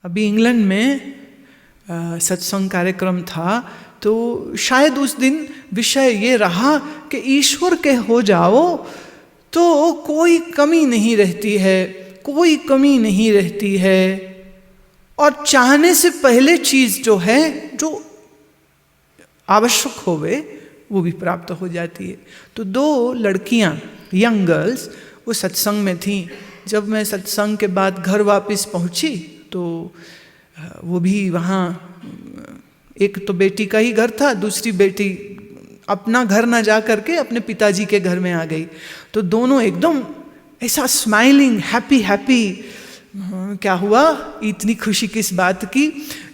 अभी इंग्लैंड में सत्संग कार्यक्रम था, तो शायद उस दिन विषय ये रहा कि ईश्वर के हो जाओ तो कोई कमी नहीं रहती है, कोई कमी नहीं रहती है, और चाहने से पहले चीज जो है, जो आवश्यक होवे, वो भी प्राप्त हो जाती है। तो 2 लड़कियां, यंग गर्ल्स, वो सत्संग में थीं। जब मैं सत्संग के बाद घर वापस पहुंची तो वो भी वहाँ, एक तो बेटी का ही घर था, दूसरी बेटी अपना घर ना जा करके अपने पिताजी के घर में आ गई। तो दोनों एकदम ऐसा स्माइलिंग, हैप्पी हैप्पी। क्या हुआ, इतनी खुशी किस बात की?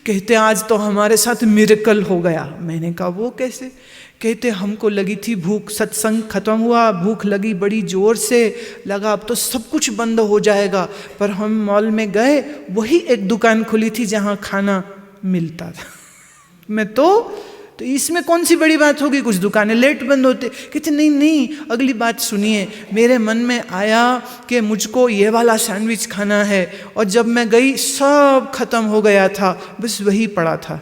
कहते आज तो हमारे साथ मिरेकल हो गया। मैंने कहा वो कैसे? कहते हमको लगी थी भूख, सत्संग खत्म हुआ, भूख लगी बड़ी जोर से, लगा अब तो सब कुछ बंद हो जाएगा, पर हम मॉल में गए, वही एक दुकान खुली थी जहाँ खाना मिलता था। मैं तो इसमें कौन सी बड़ी बात होगी, कुछ दुकानें लेट बंद होते। कहते नहीं नहीं, अगली बात सुनिए। मेरे मन में आया कि मुझको ये वाला सैंडविच खाना है, और जब मैं गई सब खत्म हो गया था, बस वही पड़ा था।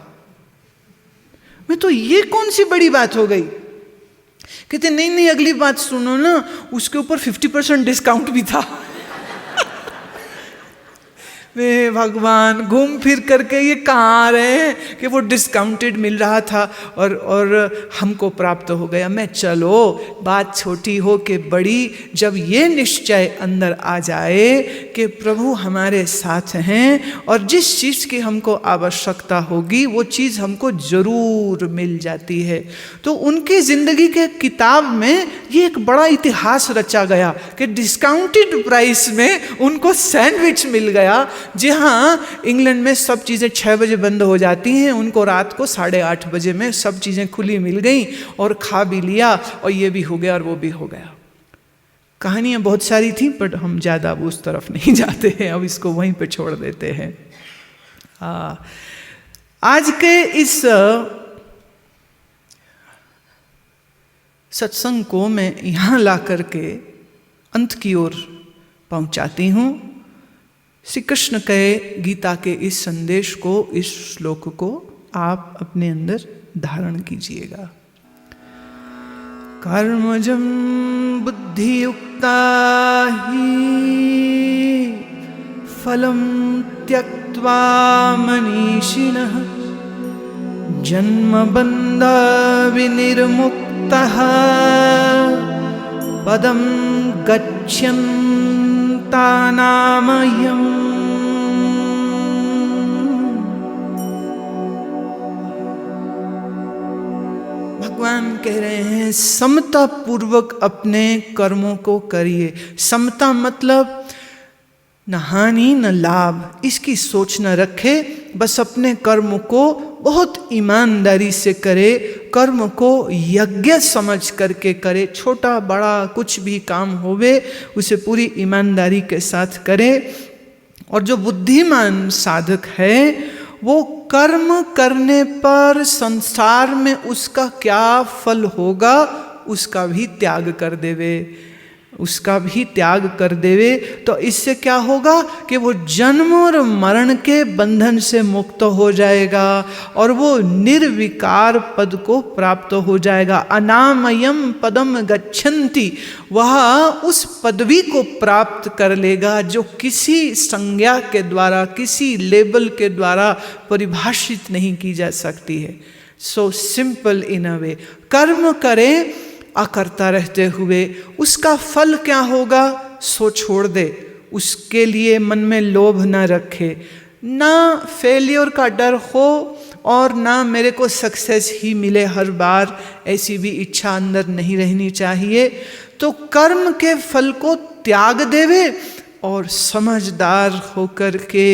मैं तो ये कौन सी बड़ी बात हो गई? कहते नहीं नहीं, अगली बात सुनो ना, उसके ऊपर 50% डिस्काउंट भी था। वे भगवान, घूम फिर करके ये कहाँ आ रहे हैं कि वो डिस्काउंटेड मिल रहा था और हमको प्राप्त हो गया। मैं चलो, बात छोटी हो के बड़ी, जब ये निश्चय अंदर आ जाए कि प्रभु हमारे साथ हैं और जिस चीज़ की हमको आवश्यकता होगी वो चीज़ हमको जरूर मिल जाती है। तो उनकी ज़िंदगी के किताब में ये एक बड़ा इतिहास रचा गया कि डिस्काउंटेड प्राइस में उनको सैंडविच मिल गया। जी हाँ, इंग्लैंड में सब चीज़ें 6 बजे बंद हो जाती हैं, उनको रात को 8:30 बजे में सब चीज़ें खुली मिल गई और खा भी लिया, और ये भी हो गया और वो भी हो गया। कहानियाँ बहुत सारी थी, बट हम ज़्यादा उस तरफ नहीं जाते हैं, अब इसको वहीं पे छोड़ देते हैं। आज के इस सत्संग को मैं यहाँ ला करके अंत की ओर पहुँचाती हूँ। श्री कृष्ण के गीता के इस संदेश को, इस श्लोक को आप अपने अंदर धारण कीजिएगा। कर्मजं बुद्धियुक्ता हि फलं त्यक्त्वा मनीषिणः जन्मबन्ध विनिर्मुक्तः पदं गच्छन्ता नामयम्। भगवान कह रहे हैं समता पूर्वक अपने कर्मों को करिए। समता मतलब न हानि न लाभ, इसकी सोच न रखे, बस अपने कर्म को बहुत ईमानदारी से करे, कर्म को यज्ञ समझ करके करे। छोटा बड़ा कुछ भी काम होवे उसे पूरी ईमानदारी के साथ करे। और जो बुद्धिमान साधक है वो कर्म करने पर संसार में उसका क्या फल होगा उसका भी त्याग कर देवे, उसका भी त्याग कर देवे। तो इससे क्या होगा कि वो जन्म और मरण के बंधन से मुक्त हो जाएगा और वो निर्विकार पद को प्राप्त हो जाएगा। अनामयम पदम गच्छन्ति, वह उस पदवी को प्राप्त कर लेगा जो किसी संज्ञा के द्वारा, किसी लेबल के द्वारा परिभाषित नहीं की जा सकती है। सो सिंपल इन अ वे, कर्म करें अकर्ता रहते हुए, उसका फल क्या होगा सो छोड़ दे, उसके लिए मन में लोभ न रखे, ना फेलियर का डर हो और ना मेरे को सक्सेस ही मिले हर बार, ऐसी भी इच्छा अंदर नहीं रहनी चाहिए। तो कर्म के फल को त्याग देवे और समझदार होकर के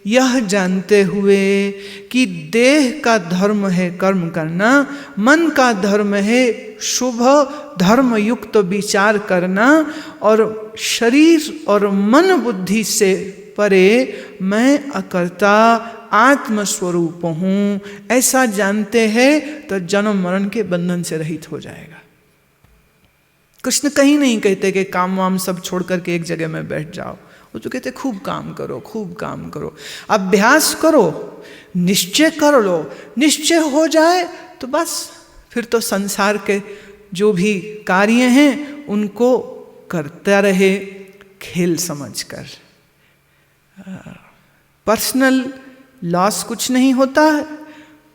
यह जानते हुए कि देह का धर्म है कर्म करना, मन का धर्म है शुभ धर्म युक्त विचार करना, और शरीर और मन बुद्धि से परे मैं अकर्ता आत्मस्वरूप हूँ, ऐसा जानते हैं तो जन्म मरण के बंधन से रहित हो जाएगा। कृष्ण कहीं नहीं कहते कि काम वाम सब छोड़ करके एक जगह में बैठ जाओ, वो तो कहते खूब काम करो, खूब काम करो, अभ्यास करो, निश्चय कर लो, निश्चय हो जाए तो बस फिर तो संसार के जो भी कार्य हैं उनको करता रहे खेल समझकर। पर्सनल लॉस कुछ नहीं होता है,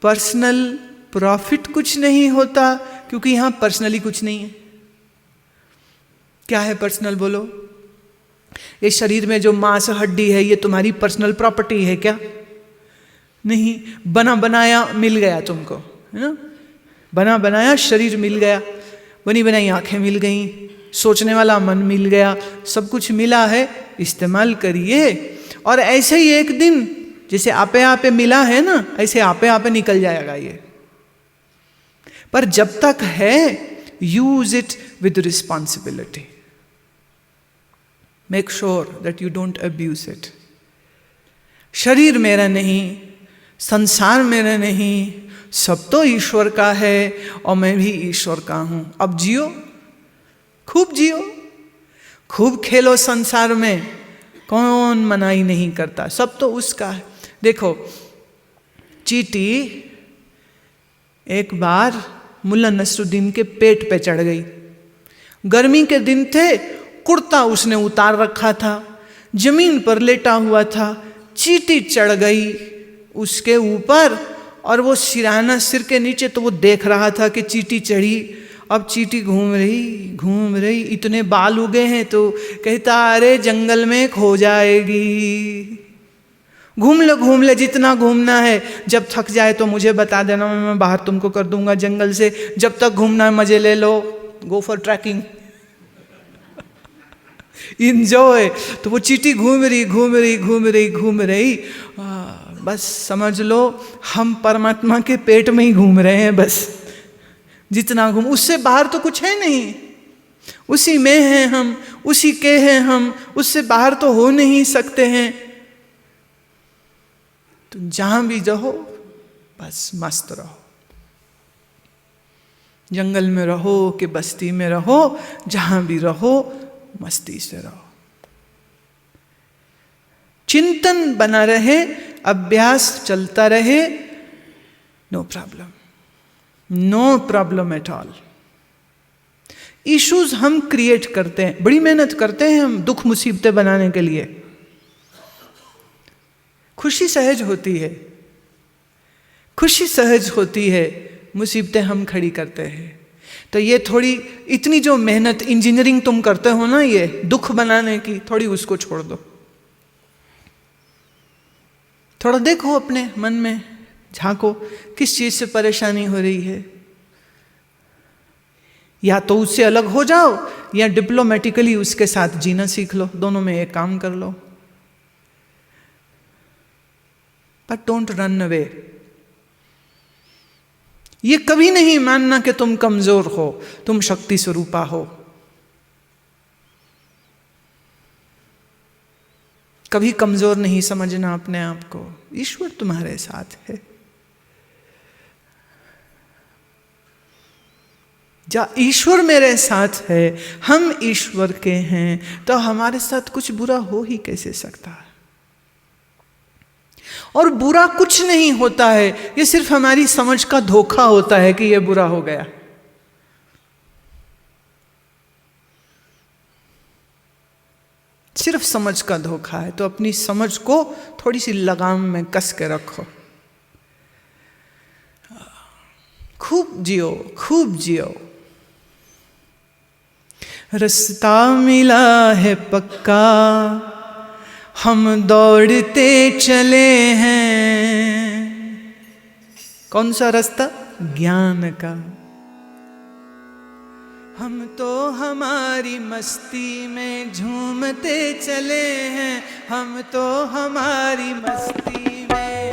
पर्सनल प्रॉफिट कुछ नहीं होता, क्योंकि यहां पर्सनली कुछ नहीं है। क्या है पर्सनल बोलो? ये शरीर में जो मांस हड्डी है ये तुम्हारी पर्सनल प्रॉपर्टी है क्या? नहीं। बना बनाया मिल गया तुमको, है ना? बना बनाया शरीर मिल गया, बनी बनाई आंखें मिल गई, सोचने वाला मन मिल गया, सब कुछ मिला है, इस्तेमाल करिए। और ऐसे ही एक दिन जैसे आपे आपे मिला है ना, ऐसे आपे आपे निकल जाएगा ये। पर जब तक है, use it with responsibility, make sure that you don't abuse it. शरीर मेरा नहीं, संसार मेरा नहीं, सब तो ईश्वर का है और मैं भी ईश्वर का हूं। अब जियो, खूब जियो, खूब खेलो संसार में, कौन मनाही नहीं करता, सब तो उसका है। देखो, चींटी एक बार मुल्ला नसरुद्दीन के पेट पे चढ़ गई। गर्मी के दिन थे, कुर्ता उसने उतार रखा था, जमीन पर लेटा हुआ था, चींटी चढ़ गई उसके ऊपर और वो सिराना सिर के नीचे, तो वो देख रहा था कि चींटी चढ़ी। अब चींटी घूम रही, इतने बाल उगे हैं, तो कहता अरे जंगल में खो जाएगी, घूम ले जितना घूमना है, जब थक जाए तो मुझे बता देना, मैं बाहर तुमको कर दूंगा जंगल से, जब तक घूमना है मजे ले लो, गो फॉर ट्रैकिंग, इंजॉय। तो वो चींटी घूम रही, बस समझ लो हम परमात्मा के पेट में ही घूम रहे हैं, बस जितना घूम, उससे बाहर तो कुछ है नहीं, उसी में हैं हम, उसी के हैं हम, उससे बाहर तो हो नहीं सकते हैं। तो जहां भी रहो बस मस्त रहो, जंगल में रहो कि बस्ती में रहो, जहां भी रहो मस्ती से रहो, चिंतन बना रहे, अभ्यास चलता रहे, no problem at all. Issues हम क्रिएट करते हैं, बड़ी मेहनत करते हैं हम दुख मुसीबतें बनाने के लिए, खुशी सहज होती है, मुसीबतें हम खड़ी करते हैं। तो ये थोड़ी इतनी जो मेहनत इंजीनियरिंग तुम करते हो ना, ये दुख बनाने की, थोड़ी उसको छोड़ दो। थोड़ा देखो अपने मन में, झांको किस चीज से परेशानी हो रही है, या तो उससे अलग हो जाओ या डिप्लोमेटिकली उसके साथ जीना सीख लो, दोनों में एक काम कर लो। But don't run away. ये कभी नहीं मानना कि तुम कमजोर हो, तुम शक्ति स्वरूपा हो। कभी कमजोर नहीं समझना अपने आप को, ईश्वर तुम्हारे साथ है। जा ईश्वर मेरे साथ है, हम ईश्वर के हैं, तो हमारे साथ कुछ बुरा हो ही कैसे सकता है? और बुरा कुछ नहीं होता है, ये सिर्फ हमारी समझ का धोखा होता है कि ये बुरा हो गया। सिर्फ समझ का धोखा है, तो अपनी समझ को थोड़ी सी लगाम में कस के रखो, खूब जियो। रास्ता मिला है पक्का, हम दौड़ते चले हैं। कौन सा रास्ता? ज्ञान का। हम तो हमारी मस्ती में झूमते चले हैं, हम तो हमारी मस्ती में,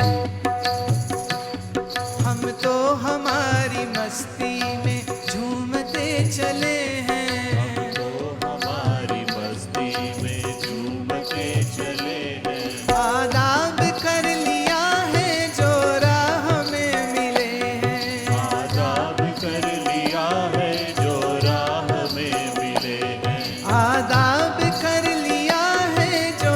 हम तो हमारी मस्ती में झूमते चले हैं, हम तो हमारी मस्ती में झूमते चले हैं। आदाब कर लिया है जो राह में मिले हैं, आदाब कर लिया है जो राह में मिले हैं। आदाब कर लिया है जो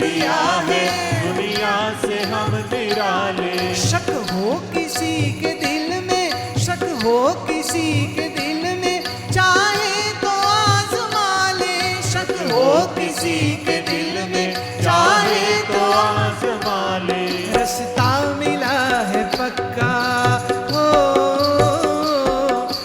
लिया है, दुनिया से हम निराले। शक हो किसी के दिल में, शक हो किसी के दिल में, चाहे तो आजमा ले। शक हो किसी के दिल में, चाहे तो आजमा ले। रास्ता मिला है पक्का, हो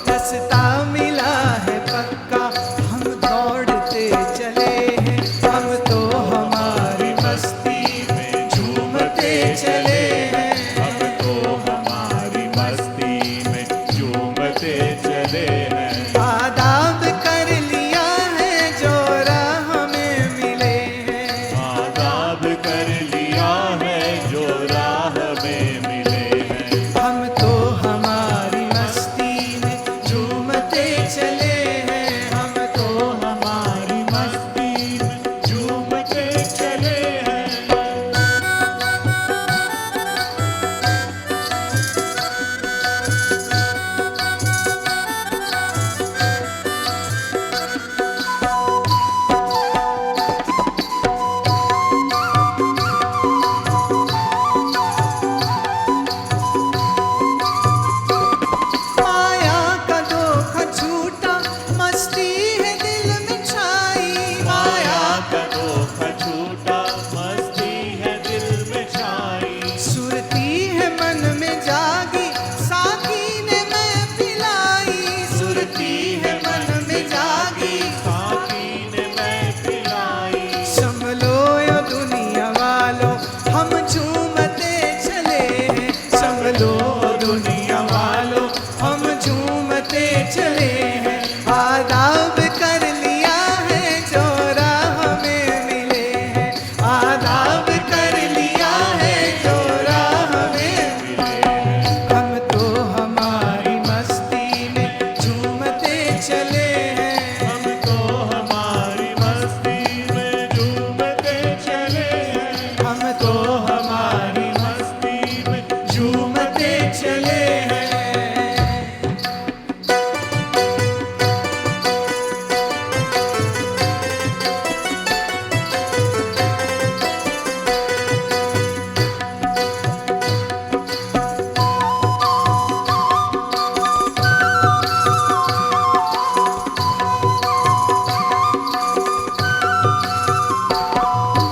रास्ता मिला है पक्का। हम दौड़ते चले हैं, हम तो हमारी मस्ती में झूमते चले हैं। हम तो हमारी मस्ती में झूमते चले हैं। आदाब कर लिया है जो राह में मिले हैं। आदाब कर लिया है जो राह में मिले हैं। हम तो हमारी मस्ती में झूमते चले हैं। हम तो हमारी मस्ती में झूमते चले हैं। माया का धोखा छूटा, मस्ती है दिल में छाई। माया का धोखा छूटा, मस्ती है दिल में छाई। सुरती है मन में जागी, साकी ने मैं पिलाई। सुरती है मन में जागी, साकी ने मैं पिलाई। संभलो यो दुनिया वालों, हम झूमते चले हैं। संभलो दुनिया वालों, हम झूमते चले हैं। आदाब कर लिया है जो राह में मिले हैं। आदाब कर लिया है जो राह में मिले हैं। हम तो हमारी मस्ती में झूमते चले हैं। हम तो हमारी मस्ती में झूमते चले हैं। हम तो हमारी मस्ती में झूमते चले हैं।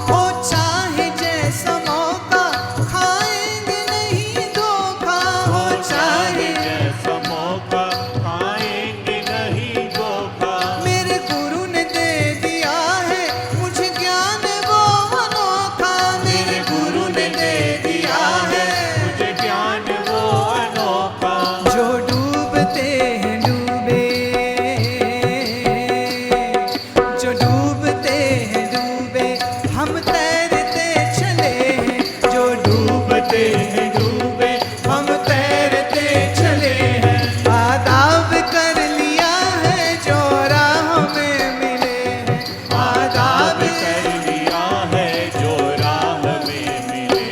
हो चाहे जैसा मौका, खाएंगे नहीं धोखा। हो चाहे जैसा मौका, खाएंगे नहीं धोखा। मेरे गुरु ने दे दिया है मुझे ज्ञान वो अनोखा। मेरे गुरु ने दे दिया है मुझे ज्ञान वो अनोखा। जो डूबते हैं डूबे, जो डूबते हैं डूबे, हम तैरते चले हैं। जो डूबते हैं डूबे, हम तैरते चले हैं। आदाब कर लिया है जो राह में मिले हैं। आदाब कर लिया है जो राह में मिले।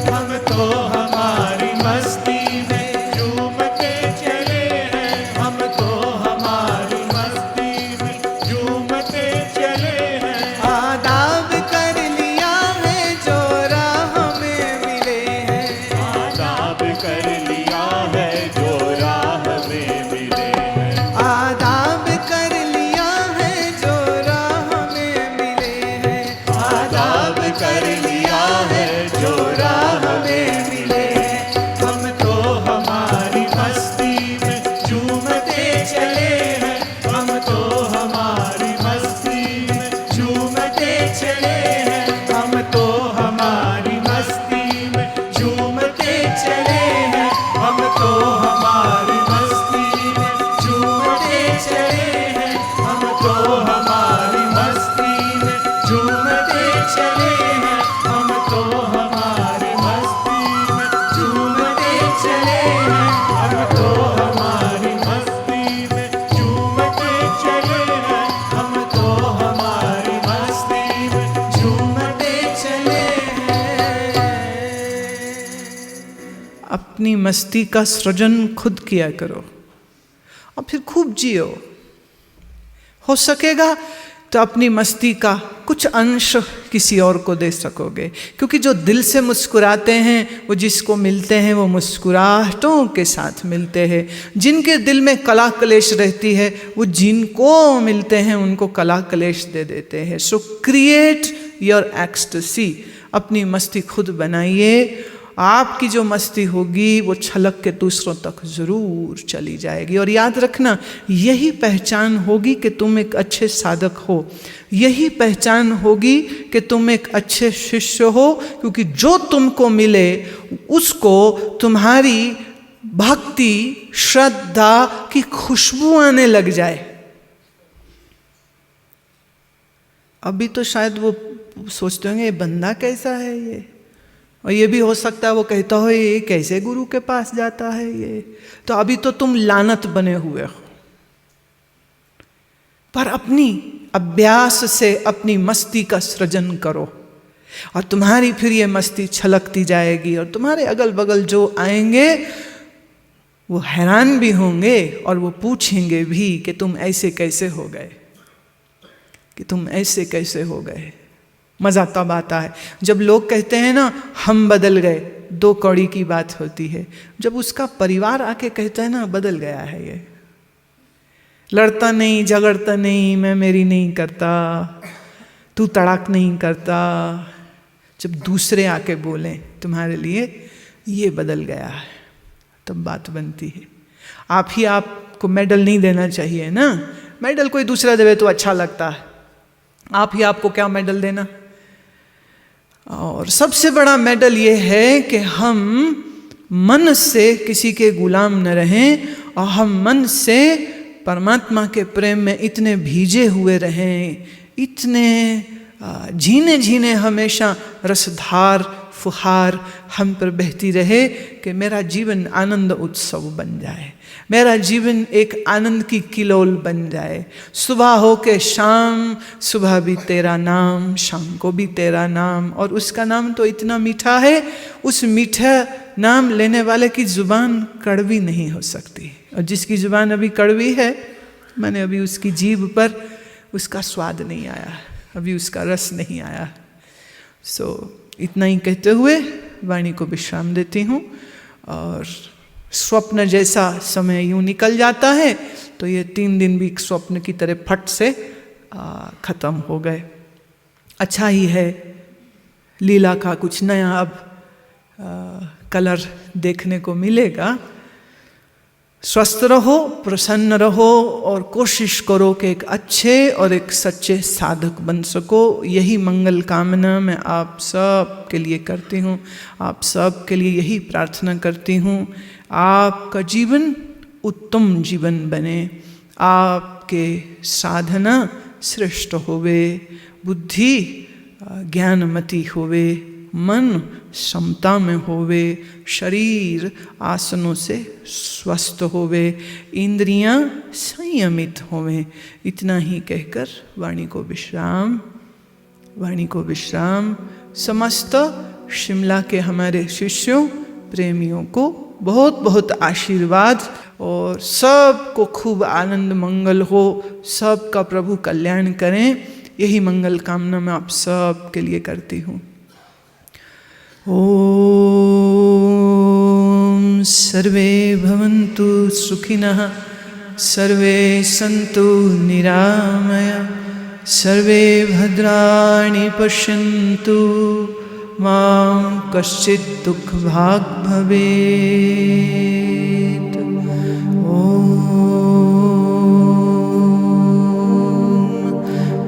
हम तो हमारी मस्ती में झूमते चले हैं। हम तो हमारी मस्ती में झूमते चले हैं। आदाब कर लिया है जो राह में मिले हैं। आदाब कर लिया है जो राह में मिले हैं। आदाब कर लिया है जो राह में मिले हैं। आदाब कर लिया है जो राह में मिले हैं। हम तो हमारी मस्ती में झूमते चले हैं। हम तो हमारी मस्ती में झूमते चले हैं। हम तो हमारी मस्ती में झूमते चले हैं। हम तो हमारी मस्ती में झूमते चले हैं। हम तो हमारी मस्ती में झूमते चले हैं। हम तो हमारी मस्ती में झूमते चले हैं। हम तो हमारी मस्ती में झूमते चले हैं। हम तो हमारी मस्ती में झूमते चले हैं। अपनी मस्ती का सृजन खुद किया करो और फिर खूब जियो। हो सकेगा तो अपनी मस्ती का कुछ अंश किसी और को दे सकोगे। क्योंकि जो दिल से मुस्कुराते हैं वो जिसको मिलते हैं वो मुस्कुराहटों के साथ मिलते हैं। जिनके दिल में कला कलेश रहती है वो जिनको मिलते हैं उनको कला कलेश दे देते हैं। सो क्रिएट योर एक्सटेसी, अपनी मस्ती खुद बनाइए। आपकी जो मस्ती होगी वो छलक के दूसरों तक जरूर चली जाएगी। और याद रखना, यही पहचान होगी कि तुम एक अच्छे साधक हो, यही पहचान होगी कि तुम एक अच्छे शिष्य हो। क्योंकि जो तुमको मिले उसको तुम्हारी भक्ति श्रद्धा की खुशबू आने लग जाए। अभी तो शायद वो सोचते होंगे ये बंदा कैसा है ये, और ये भी हो सकता है वो कहता हो ये कैसे गुरु के पास जाता है ये। तो अभी तो तुम लानत बने हुए हो। पर अपनी अभ्यास से अपनी मस्ती का सृजन करो और तुम्हारी फिर ये मस्ती छलकती जाएगी। और तुम्हारे अगल बगल जो आएंगे वो हैरान भी होंगे और वो पूछेंगे भी कि तुम ऐसे कैसे हो गए, कि तुम ऐसे कैसे हो गए। मज़ा तब आता है जब लोग कहते हैं ना हम बदल गए। दो कौड़ी की बात होती है जब उसका परिवार आके कहता है ना बदल गया है ये, लड़ता नहीं झगड़ता नहीं, मैं मेरी नहीं करता, तू तड़ाक नहीं करता। जब दूसरे आके बोलें तुम्हारे लिए ये बदल गया है तब बात बनती है। आप ही आपको मेडल नहीं देना चाहिए ना, मेडल कोई दूसरा देवे तो अच्छा लगता है, आप ही आपको क्या मेडल देना। और सबसे बड़ा मेडल ये है कि हम मन से किसी के गुलाम न रहें और हम मन से परमात्मा के प्रेम में इतने भीजे हुए रहें, इतने झीने झीने हमेशा रसधार फुहार हम पर बहती रहे कि मेरा जीवन आनंद उत्सव बन जाए, मेरा जीवन एक आनंद की किलोल बन जाए। सुबह हो के शाम, सुबह भी तेरा नाम, शाम को भी तेरा नाम। और उसका नाम तो इतना मीठा है, उस मीठा नाम लेने वाले की जुबान कड़वी नहीं हो सकती। और जिसकी जुबान अभी कड़वी है, मैंने अभी उसकी जीभ पर उसका स्वाद नहीं आया, अभी उसका रस नहीं आया। इतना ही कहते हुए वाणी को विश्राम देती हूँ। और स्वप्न जैसा समय यूं निकल जाता है तो ये 3 दिन भी स्वप्न की तरह फट से खत्म हो गए। अच्छा ही है, लीला का कुछ नया अब कलर देखने को मिलेगा। स्वस्थ रहो, प्रसन्न रहो और कोशिश करो कि एक अच्छे और एक सच्चे साधक बन सको। यही मंगल कामना मैं आप सब के लिए करती हूँ, आप सब के लिए यही प्रार्थना करती हूँ। आपका जीवन उत्तम जीवन बने, आपके साधना श्रेष्ठ होवे, बुद्धि ज्ञानमती होवे, मन समता में होवे, शरीर आसनों से स्वस्थ होवे, इंद्रियां संयमित होवे। इतना ही कहकर वाणी को विश्राम, वाणी को विश्राम। समस्त शिमला के हमारे शिष्यों प्रेमियों को बहुत बहुत आशीर्वाद और सबको खूब आनंद मंगल हो, सबका प्रभु कल्याण करें, यही मंगल कामना मैं आप सब के लिए करती हूँ। ओम सर्वे भवन्तु सुखिनः, सर्वे सन्तु निरामया, सर्वे भद्राणि पश्यन्तु, मां कश्चित् दुःखभाग् भवेत्।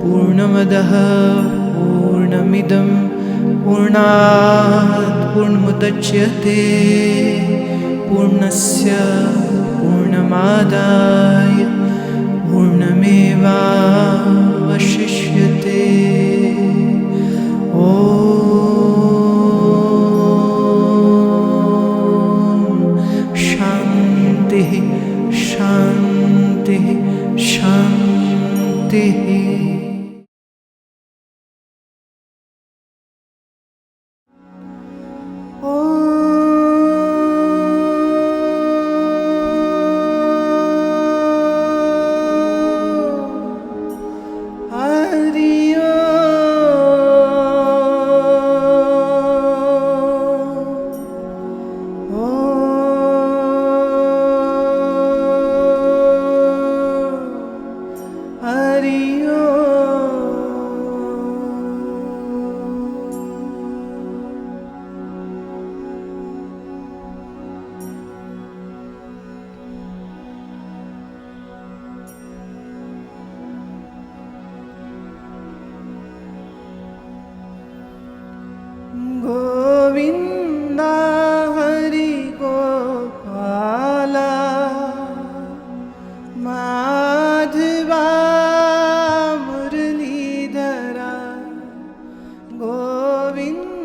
पूर्णमदः पूर्णमिदं पूर्णात् पूर्णमुदच्यते, पूर्णस्य पूर्णमादाय पूर्णमेवावशिष्यते। शान्तिः शान्तिः शान्तिः। गोविंदा हरि गोपाला माधवा मुरलीधरा गोविंद